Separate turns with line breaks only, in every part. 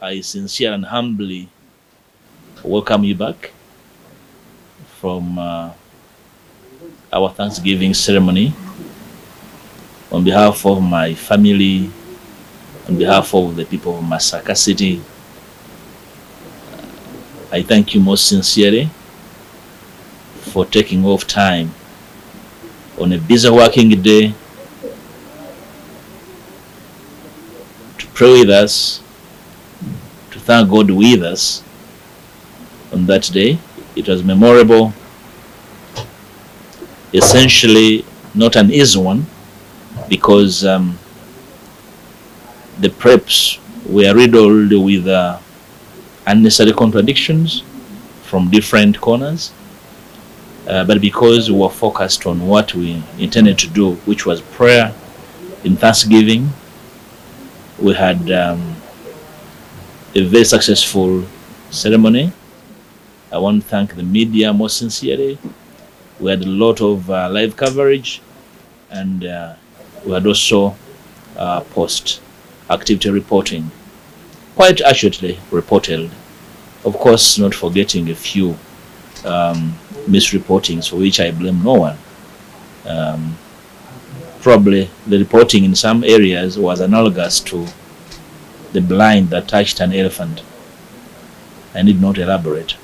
I sincerely and humbly welcome you back from our Thanksgiving ceremony. On behalf of my family, on behalf of the people of Masaka City, I thank you most sincerely for taking off time on a busy working day to pray with us, to thank God with us on that day. It was memorable, essentially not an easy one, because the preps were riddled with unnecessary contradictions from different corners, but because we were focused on what we intended to do, which was prayer in Thanksgiving, we had a very successful ceremony. I want to thank the media most sincerely. We had a lot of live coverage, and we had also post-activity reporting, quite accurately reported. Of course, not forgetting a few misreportings for which I blame no one. Probably the reporting in some areas was analogous to the blind that touched an elephant. I need not elaborate.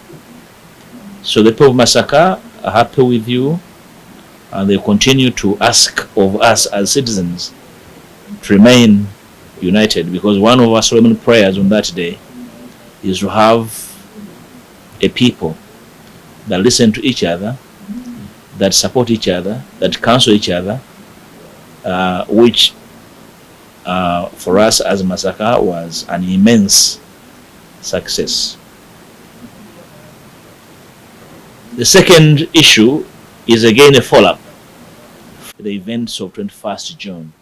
So the people of Masaka are happy with you, and they continue to ask of us as citizens to remain united, because one of our solemn prayers on that day is to have a people that listen to each other, that support each other, that counsel each other, which for us as Masaka was an immense success. The second issue is again a follow-up to the events of 21st June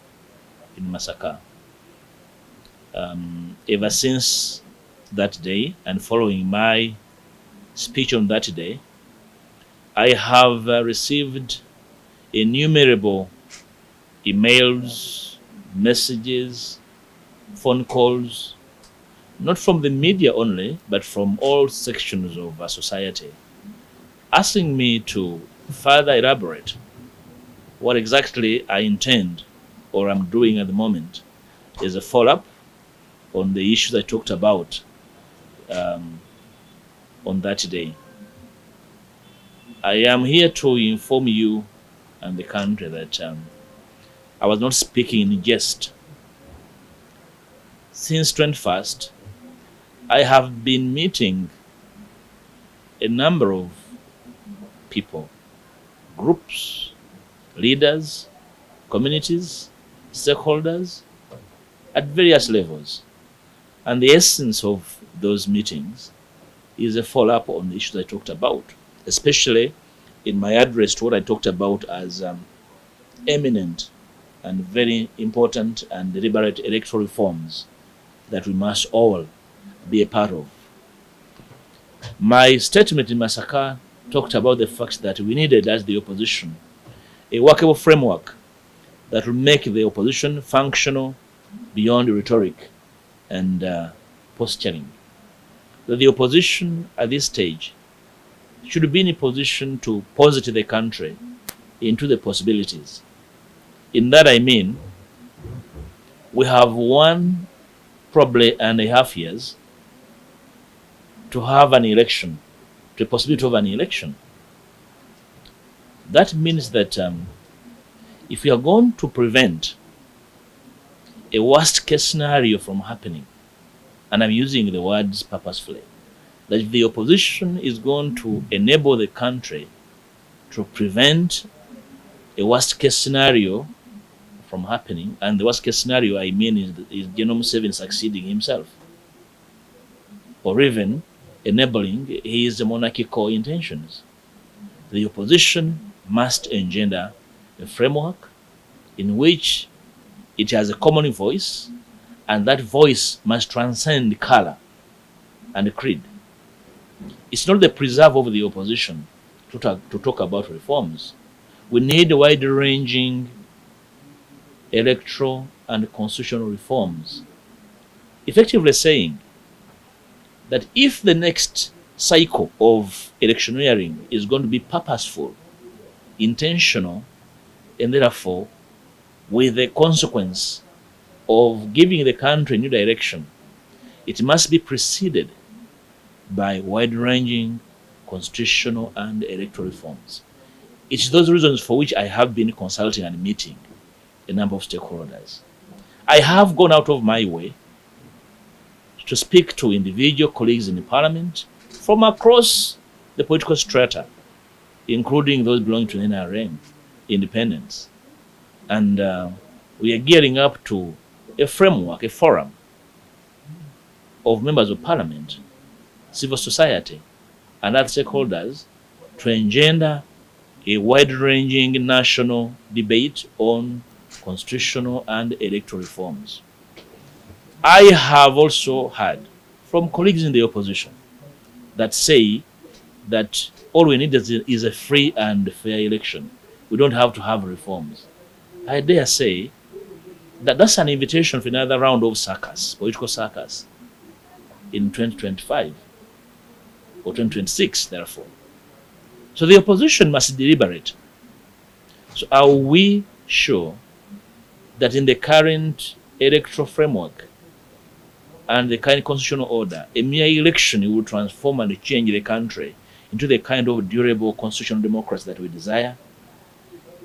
in Masaka. Ever since that day and following my speech on that day, I have received innumerable emails, messages, phone calls, not from the media only, but from all sections of society, asking me to further elaborate what exactly I intend or am doing at the moment is a follow-up on the issues I talked about on that day. I am here to inform you and the country that I was not speaking in jest. Since 21st, I have been meeting a number of people, groups, leaders, communities, stakeholders at various levels. And the essence of those meetings is a follow-up on the issues I talked about, especially in my address to what I talked about as eminent and very important and deliberate electoral reforms that we must all be a part of. My statement in Masaka talked about the fact that we needed, as the opposition, a workable framework that will make the opposition functional beyond rhetoric and posturing. That the opposition at this stage should be in a position to posit the country into the possibilities. In that I mean, we have one, probably and a half years to have an election, to a possibility of an election. That means that if we are going to prevent a worst case scenario from happening, and I'm using the words purposefully, that if the opposition is going to enable the country to prevent a worst case scenario from happening, and the worst case scenario I mean is General Museveni succeeding himself, or even enabling his monarchical intentions, the opposition must engender a framework in which it has a common voice, and that voice must transcend color and creed. It's not the preserve of the opposition to talk about reforms. We need wide-ranging electoral and constitutional reforms. Effectively saying, that if the next cycle of electioneering is going to be purposeful, intentional, and therefore with the consequence of giving the country a new direction, it must be preceded by wide-ranging constitutional and electoral reforms. It's those reasons for which I have been consulting and meeting a number of stakeholders. I have gone out of my way to speak to individual colleagues in the parliament from across the political strata, including those belonging to the NRM, independents. And we are gearing up to a framework, a forum of members of parliament, civil society, and other stakeholders to engender a wide-ranging national debate on constitutional and electoral reforms. I have also heard from colleagues in the opposition that say that all we need is a free and fair election. We don't have to have reforms. I dare say that that's an invitation for another round of circus, political circus, in 2025 or 2026, therefore. So the opposition must deliberate. So are we sure that in the current electoral framework and the current constitutional order, a mere election will transform and change the country into the kind of durable constitutional democracy that we desire?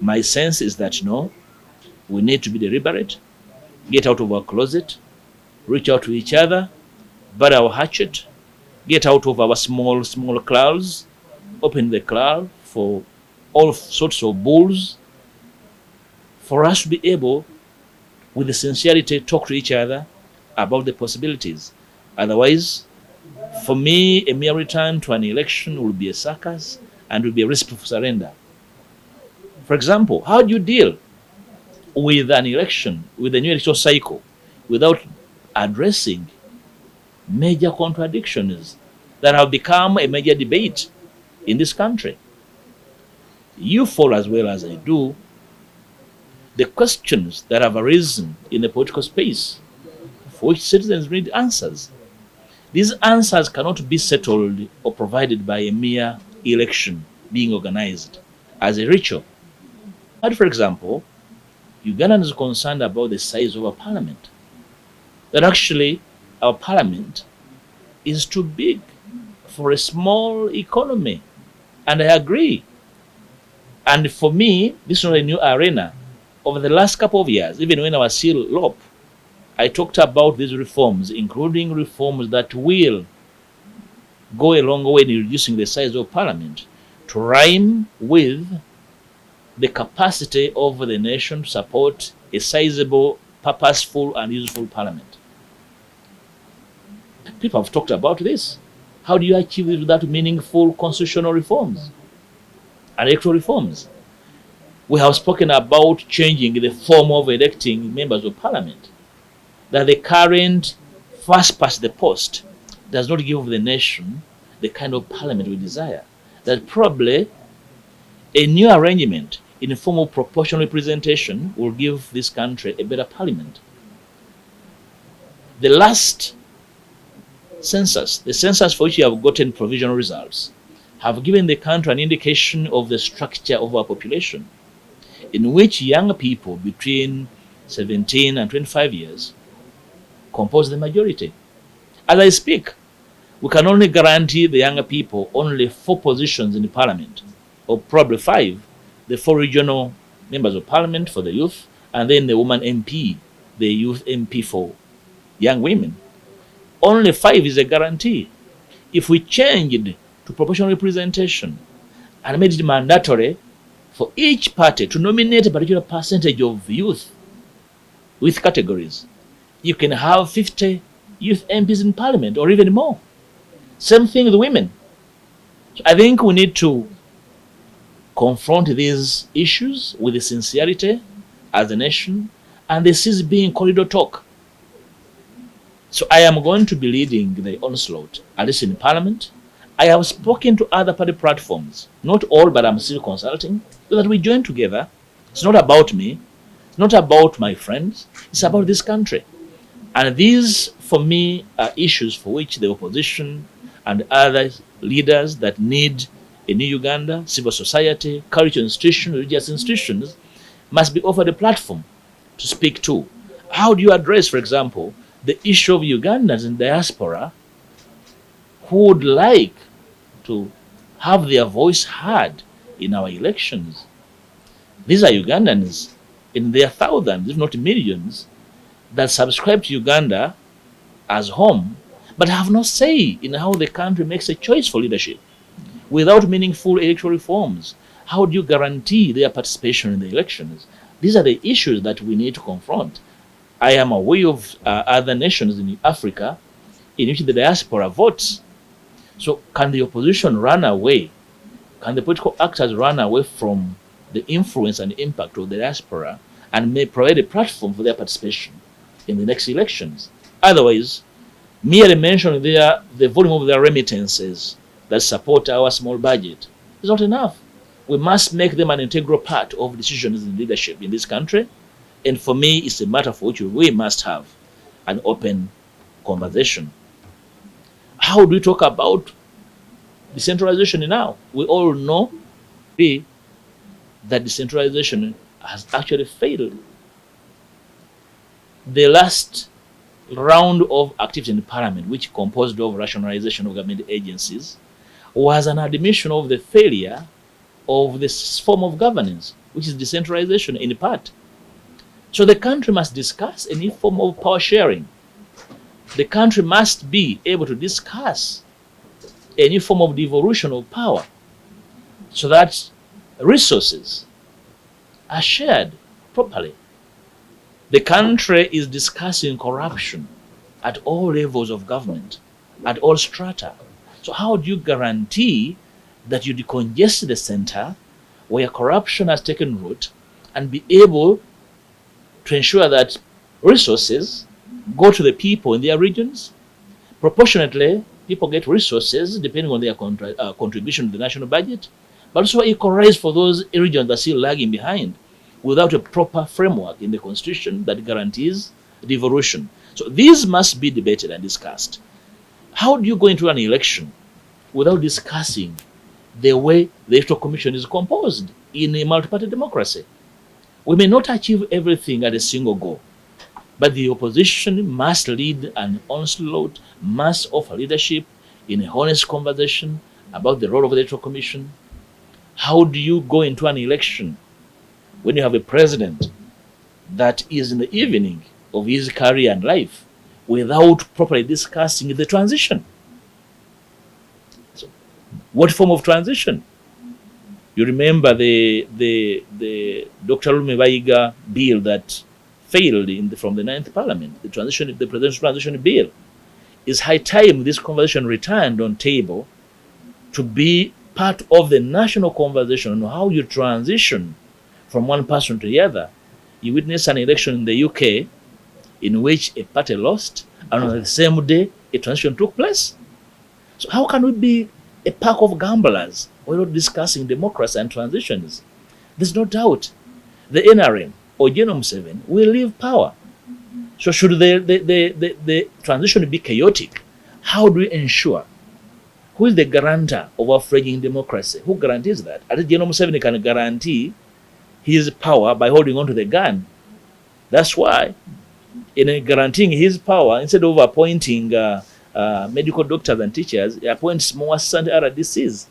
My sense is that no, we need to be deliberate, get out of our closet, reach out to each other, bury our hatchet, get out of our small clouds, open the cloud for all sorts of bulls, for us to be able, with the sincerity, talk to each other about the possibilities. Otherwise, for me, a mere return to an election will be a circus and will be a recipe for surrender. For example, how do you deal with an election, with a new electoral cycle, without addressing major contradictions that have become a major debate in this country? You follow as well as I do the questions that have arisen in the political space for which citizens need answers. These answers cannot be settled or provided by a mere election being organized as a ritual. And for example, Ugandans are concerned about the size of our parliament. That actually our parliament is too big for a small economy. And I agree. And for me, this is not a new arena. Over the last couple of years, even when I was still LOP, I talked about these reforms, including reforms that will go a long way in reducing the size of parliament to rhyme with the capacity of the nation to support a sizable, purposeful, and useful parliament. People have talked about this. How do you achieve this without meaningful constitutional reforms and electoral reforms? We have spoken about changing the form of electing members of parliament, that the current first past the post does not give the nation the kind of parliament we desire. That probably a new arrangement in the form of proportional representation will give this country a better parliament. The last census, the census for which you have gotten provisional results, have given the country an indication of the structure of our population, in which young people between 17 and 25 years compose the majority. As I speak, we can only guarantee the younger people only 4 positions in the parliament, or probably 5, the 4 regional members of parliament for the youth, and then the woman MP, the youth MP for young women. Only 5 is a guarantee. If we changed to proportional representation and made it mandatory for each party to nominate a particular percentage of youth with categories, you can have 50 youth MPs in parliament or even more. Same thing with women. So I think we need to confront these issues with sincerity as a nation, and this is being corridor talk. So I am going to be leading the onslaught, at least in parliament. I have spoken to other party platforms, not all, but I'm still consulting, so that we join together. It's not about me, it's not about my friends, it's about this country. And these for me, are issues for which the opposition and other leaders that need a new Uganda, civil society, cultural institutions, religious institutions, must be offered a platform to speak to. How do you address, for example, the issue of Ugandans in diaspora who would like to have their voice heard in our elections? These are Ugandans in their thousands, if not millions, that subscribe to Uganda as home, but have no say in how the country makes a choice for leadership. Without meaningful electoral reforms, how do you guarantee their participation in the elections? These are the issues that we need to confront. I am aware of other nations in Africa in which the diaspora votes. So can the opposition run away? Can the political actors run away from the influence and impact of the diaspora and may provide a platform for their participation in the next elections? Otherwise, merely mentioning the volume of their remittances that support our small budget is not enough. We must make them an integral part of decisions in leadership in this country. And for me, it's a matter for which we must have an open conversation. How do we talk about decentralization now? We all know that decentralization has actually failed. The last round of activity in Parliament, which composed of rationalization of government agencies, was an admission of the failure of this form of governance, which is decentralization in part. So the country must discuss any form of power sharing. The country must be able to discuss any form of devolution of power so that resources are shared properly. The country is discussing corruption at all levels of government, at all strata. So how do you guarantee that you decongest the center where corruption has taken root and be able to ensure that resources go to the people in their regions? Proportionately, people get resources depending on their contribution to the national budget, but also equalize for those regions that are still lagging behind without a proper framework in the constitution that guarantees devolution. So these must be debated and discussed. How do you go into an election without discussing the way the Electoral Commission is composed in a multi-party democracy? We may not achieve everything at a single go, but the opposition must lead an onslaught, must offer leadership in a honest conversation about the role of the Electoral Commission. How do you go into an election when you have a president that is in the evening of his career and life without properly discussing the transition? So, what form of transition? You remember the Dr. Besigye bill that failed from the 9th Parliament, the presidential transition bill. It's high time this conversation returned on table to be part of the national conversation on how you transition from one person to the other. You witnessed an election in the UK in which a party lost, and on the same day, a transition took place. So how can we be a pack of gamblers? We're not discussing democracy and transitions. There's no doubt the NRM or General Museveni will leave power. So should the transition be chaotic, how do we ensure? Who is the guarantor of our fledgling democracy? Who guarantees that? I think General Museveni can guarantee his power by holding on to the gun. That's why, in guaranteeing his power, instead of appointing medical doctors and teachers, he appoints more assistant RDCs.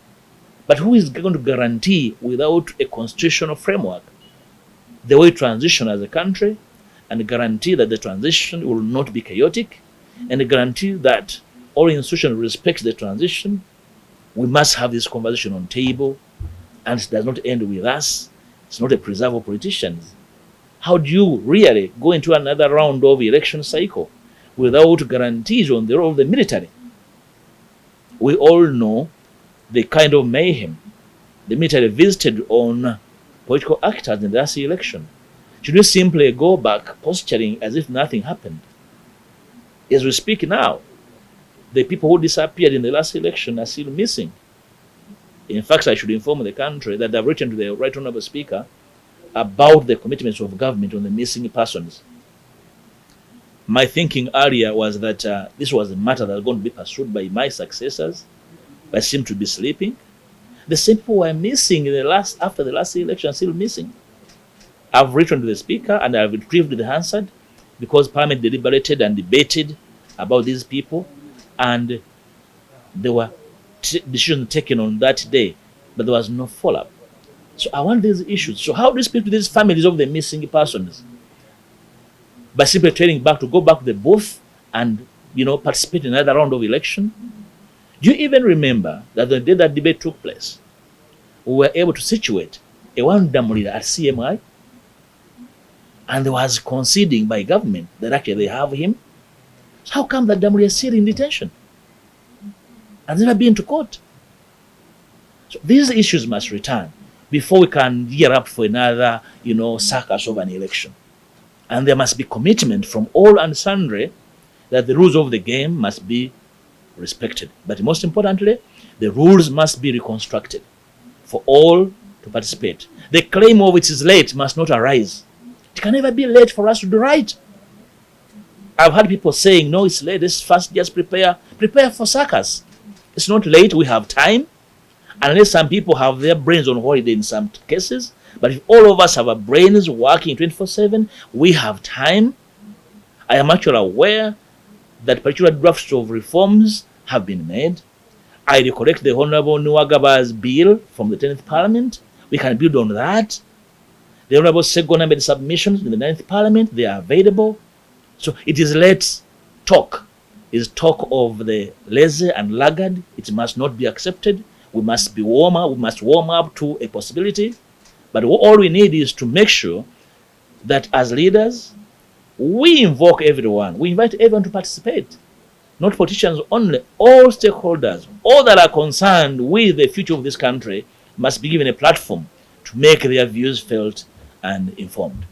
But who is going to guarantee, without a constitutional framework, the way we transition as a country, and guarantee that the transition will not be chaotic, and guarantee that all institutions respect the transition? We must have this conversation on table, and it does not end with us. It's not a preserve of politicians. How do you really go into another round of election cycle without guarantees on the role of the military? We all know the kind of mayhem the military visited on political actors in the last election. Should we simply go back posturing as if nothing happened? As we speak now, the people who disappeared in the last election are still missing. In fact, I should inform the country that I've written to the Right Honourable Speaker about the commitments of government on the missing persons. My thinking earlier was that this was a matter that was going to be pursued by my successors, but seemed to be sleeping. The same people were missing after the last election, still missing. I've written to the Speaker and I've retrieved the answer because Parliament deliberated and debated about these people, and there were decisions taken on that day, but there was no follow-up. So I want these issues. So how do you speak to these families of the missing persons? By simply turning back to go back to the booth and participate in another round of election? Do you even remember that the day that debate took place, we were able to situate a one-dam leader at CMI, and there was conceding by government that actually they have him? So how come that dam leader is still in detention and never been to court? So these issues must return before we can gear up for another, circus of an election. And there must be commitment from all and sundry that the rules of the game must be respected. But most importantly, the rules must be reconstructed for all to participate. The claim of it is late must not arise. It can never be late for us to do right. I've heard people saying, no, it's late, let's first just prepare for circus. It's not late, we have time. Unless some people have their brains on holiday in some cases. But if all of us have our brains working 24/7, we have time. I am actually aware that particular drafts of reforms have been made. I recollect the Honorable Nwagaba's bill from the 10th Parliament. We can build on that. The Honorable Segona made submissions in the 9th Parliament. They are available. So it is let's talk. It's talk of the lazy and laggard. It must not be accepted. We must be warmer. We must warm up to a possibility. But all we need is to make sure that as leaders, we invoke everyone. We invite everyone to participate. Not politicians only. All stakeholders, all that are concerned with the future of this country must be given a platform to make their views felt and informed.